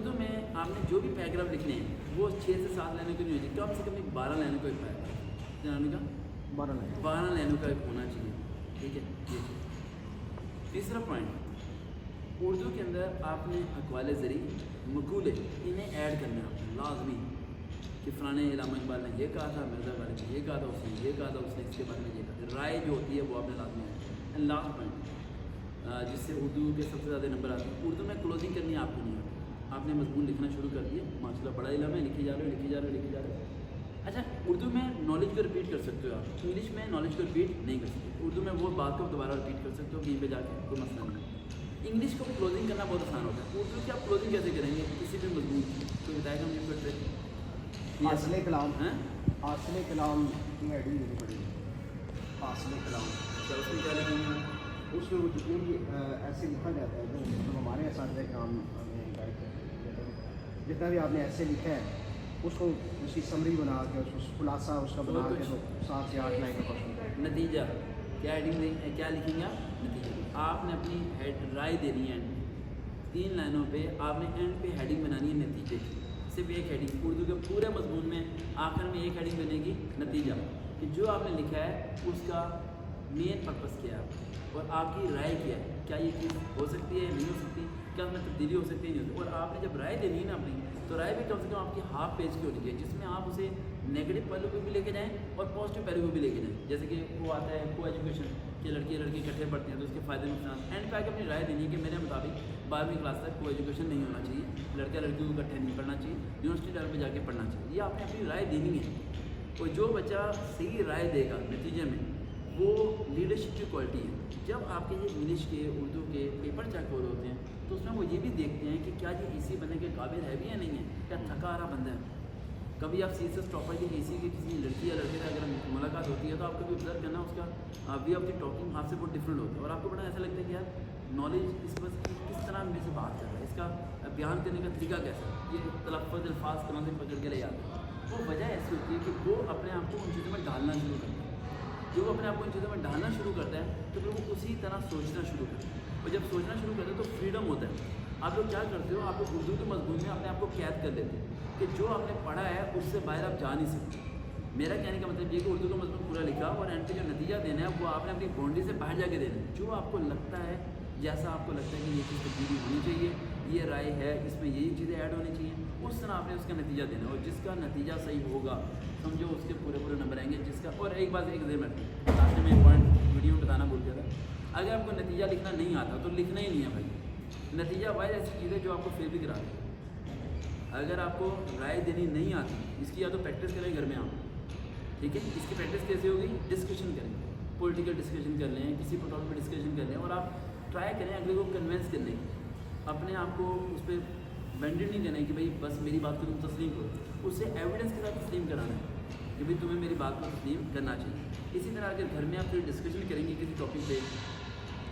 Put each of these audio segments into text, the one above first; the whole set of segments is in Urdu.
اردو میں آپ نے جو بھی پیراگراف لکھنے ہیں وہ 6 سے 7 لائنوں کے نہیں ہو چاہیے، کم سے کم 12 لائنوں کا ایک پیراگراف، جناب کا 12 لائنوں کا ایک ہونا چاہیے، ٹھیک ہے. یہ چیز. تیسرا پوائنٹ، اردو کے اندر آپ نے اقوال زری مقولے انہیں ایڈ کرنا ہے آپ نے لازمی، کہ فلانے علامہ اقبال نے یہ کہا تھا، مرزا غالب نے یہ کہا تھا، اس نے یہ کہا تھا، اس نے اس کے بارے میں یہ کہا تھا. رائے جو ہوتی ہے وہ آپ نے لازمی ہے. اینڈ لاسٹ پوائنٹ جس سے اردو کے سب سے زیادہ نمبر آتے ہیں، اردو میں کلوزنگ کرنی آپ کو نہیں آتی. آپ نے مضمون لکھنا شروع کر دیے، ماشاء اللہ بڑا علم ہے، لکھے جا رہے ہو. اچھا اردو میں نالج کو رپیٹ کر سکتے ہو آپ، انگلش میں نالج کو رپیٹ نہیں کر سکتے. اردو میں وہ بات کو دوبارہ رپیٹ کر سکتے ہو کہیں پہ جا کے، کوئی مسئلہ نہیں. انگلش کو کلوزنگ کرنا بہت آسان ہوتا ہے، اردو کی آپ کلوزنگ کیسے کریں گے کسی بھی مضمون کی؟ کوئی بتائے گا مجھے کوئی ٹرک؟ حاصل کلام کی ہیڈنگ دینی پڑے گی. حاصل کلام اس میں کیا لکھیں گے؟ اس میں وہ جتنے بھی ایسے لکھا جاتا ہے جو مطلب ہمارے اساتذہ کرام ہمیں گائڈ کرتے ہیں، جتنا بھی آپ نے ایسے لکھا ہے اس کو اس کی سمری بنا کے، اس کو خلاصہ اس کا بنا کے 7 سے 8 لائن کا کوشچن. نتیجہ کیا ہیڈنگ کیا لکھیں گے آپ؟ نتیجہ. آپ نے اپنی رائے دینی ہے اینڈ 3 لائنوں پہ، آپ نے اینڈ پہ ہیڈنگ بنانی ہے نتیجے کی، صرف ایک ہیڈنگ. اردو کے پورے مضمون میں آخر میں ایک ہیڈنگ بنے گی نتیجہ، کہ جو آپ نے لکھا ہے اس کا مین پرپس کیا ہے اور آپ کی رائے کیا ہے. کیا یہ چیز ہو سکتی ہے، نہیں ہو سکتی، کیا اس میں تبدیلی ہو سکتی ہے، نہیں ہو سکتی. اور آپ نے جب رائے دینی ہے نا اپنی، تو رائے بھی کم سے کم آپ کی ہاف پیج کی ہونی چاہیے، جس میں آپ اسے نیگیٹو پہلو پہ بھی لے کے جائیں اور پازیٹیو پہلو پہ بھی لے کے جائیں. جیسے کہ وہ آتا ہے کو ایجوکیشن، کہ لڑکی اکٹھے پڑھتے ہیں تو اس کے فائدے نقصان. اینڈ پہ آ کے اپنی رائے دینی ہے کہ میرے مطابق 12ویں کلاس تک کو ایجوکیشن نہیں ہونا چاہیے، لڑکیوں کو اکٹھے نہیں پڑھنا چاہیے، یونیورسٹی لیول پہ جا کے پڑھنا چاہیے. یہ آپ نے اپنی رائے دینی ہے. اور جو بچہ صحیح رائے دے گا نتیجے میں، وہ لیڈرشپ کی کوالٹی ہے. جب آپ کے یہ انگلش کے اردو کے پیپر چیک ہو رہے ہوتے ہیں تو اس میں وہ یہ بھی دیکھتے ہیں کہ کیا یہ اے سی بننے کے قابل ہے بھی یا نہیں ہے، کیا تھکا آ رہا بندہ ہے. کبھی آپ سی ایس ایس ٹاپر کے اے سی کے کسی لڑکی یا لڑکے سے اگر ملاقات ہوتی ہے تو آپ کبھی آبزرو کرنا اس کا وے آف دی ٹاکنگ آپ سے بہت ڈفرینٹ ہوتا ہے، اور آپ کو بڑا ایسا لگتا ہے کہ یار نالج اس پر کس طرح میرے سے بات کر رہا ہے، اس کا بیان کرنے کا طریقہ کیسا ہے، یہ تلفظ الفاظ کہاں سے پکڑ کے لے آتے ہیں. وہ وجہ ایسی ہوتی ہے کہ وہ اپنے آپ کو ان چیزوں میں ڈالنا شروع کرتا ہے. جب وہ اپنے آپ کو ان چیزوں میں ڈالنا شروع کرتا ہے تو پھر وہ اسی طرح سوچنا شروع کرتا ہے. اور جب سوچنا شروع کرتے ہیں تو فریڈم ہوتا ہے. آپ لوگ کیا کرتے ہو، آپ لوگ اردو کے مضمون میں اپنے آپ کو قید کر لیتے ہیں کہ جو آپ نے پڑھا ہے اس سے باہر آپ جا نہیں سکتے. میرا کہنے کا مطلب یہ کہ اردو کا مضمون پورا لکھا اور اینڈ پہ جو نتیجہ دینا ہے وہ آپ نے اپنی باؤنڈری سے باہر جا کے دینا ہے. جو آپ کو لگتا ہے، جیسا آپ کو لگتا ہے کہ یہ چیز تبدیلی ہونی چاہیے، یہ رائے ہے، اس میں یہی چیزیں ایڈ ہونی چاہیے، اس طرح آپ نے اس کا نتیجہ دینا ہے. اور جس کا نتیجہ صحیح ہوگا سمجھو اس کے پورے نمبر آئیں گے. جس کا اور ایک بات ایک منٹ لاسٹ میں ایک پوائنٹ ویڈیو میں بتانا بھول گیا تھا، اگر آپ کو نتیجہ لکھنا نہیں آتا تو لکھنا ہی نہیں ہے بھائی. نتیجہ واحد ایسی چیز ہے جو آپ کو فیل بھی کرا دے. اگر آپ کو رائے دینی نہیں آتی، اس کی یا تو پریکٹس کریں گھر میں آپ، ٹھیک ہے. اس کی پریکٹس کیسے ہوگی؟ ڈسکشن کریں، پولیٹیکل ڈسکشن کر لیں، کسی ٹاپک پہ ڈسکشن کر لیں، اور آپ ٹرائی کریں اگلے کو کنونس کرنے کی. اپنے آپ کو اس پہ بینڈڈ نہیں کرنا ہے کہ بھائی بس میری بات کو تم تسلیم کرو، اس سے ایویڈنس کے ساتھ تسلیم کرانا ہے کہ بھائی تمہیں میری بات کو تسلیم کرنا چاہیے. اسی طرح اگر گھر میں آپ کوئی ڈسکشن کریں گے کسی ٹاپک پہ،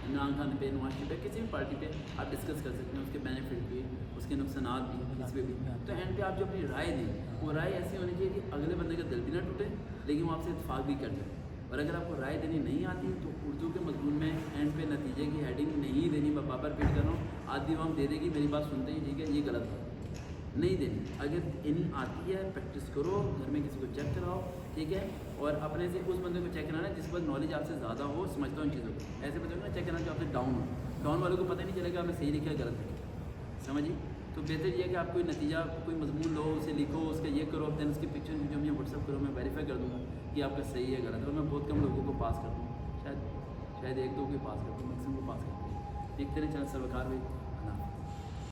عمران خان پہ، نواز شریف پہ، کسی بھی پارٹی پہ آپ ڈسکس کر سکتے ہیں، اس کے بینیفٹ بھی، اس کے نقصانات بھی، اس پہ بھی. تو اینڈ پہ آپ جو اپنی رائے دیں وہ رائے ایسی ہونی چاہیے کہ اگلے بندے کا دل بھی نہ ٹوٹے لیکن وہ آپ سے اتفاق بھی کر جائے. اور اگر آپ کو رائے دینی نہیں آتی تو اردو کے مضمون میں اینڈ پہ نتیجے کی ہیڈنگ نہیں دینی. میں بابر پیٹ کر رہا ہوں، آدھی عوام دے دے گی میری بات سنتے ہی ٹھیک ہے، یہ غلط ہے، نہیں دینی. اگر انہیں آتی ہے پریکٹس کرو، گھر میں کسی کو چیک کراؤ، ٹھیک ہے. اور اپنے سے اس بندے کو چیک کرانا جس پر نالج آپ سے زیادہ ہو، سمجھتا ہوں ان چیزوں کو. ایسے بندے کو نا چیک کرنا جو آپ سے ڈاؤن ہو، ڈاؤن والوں کو پتہ نہیں چلے گا ہمیں صحیح لکھا ہے غلط ہے، سمجھیے. تو بہتر یہ ہے کہ آپ کوئی نتیجہ کوئی مضمون لو، اسے لکھو، اس کا یہ کرو، دین اس کی پکچر جو مجھے واٹس ایپ کرو، میں ویریفائی کر دوں گا کہ آپ کا صحیح ہے غلط ہے. اور میں بہت کم لوگوں کو پاس کرتا ہوں، شاید 1-2 کو پاس کرتا ہوں، میکسیمم کو پاس کرتا ہوں. دیکھتے رہے چل سب کار بھائی.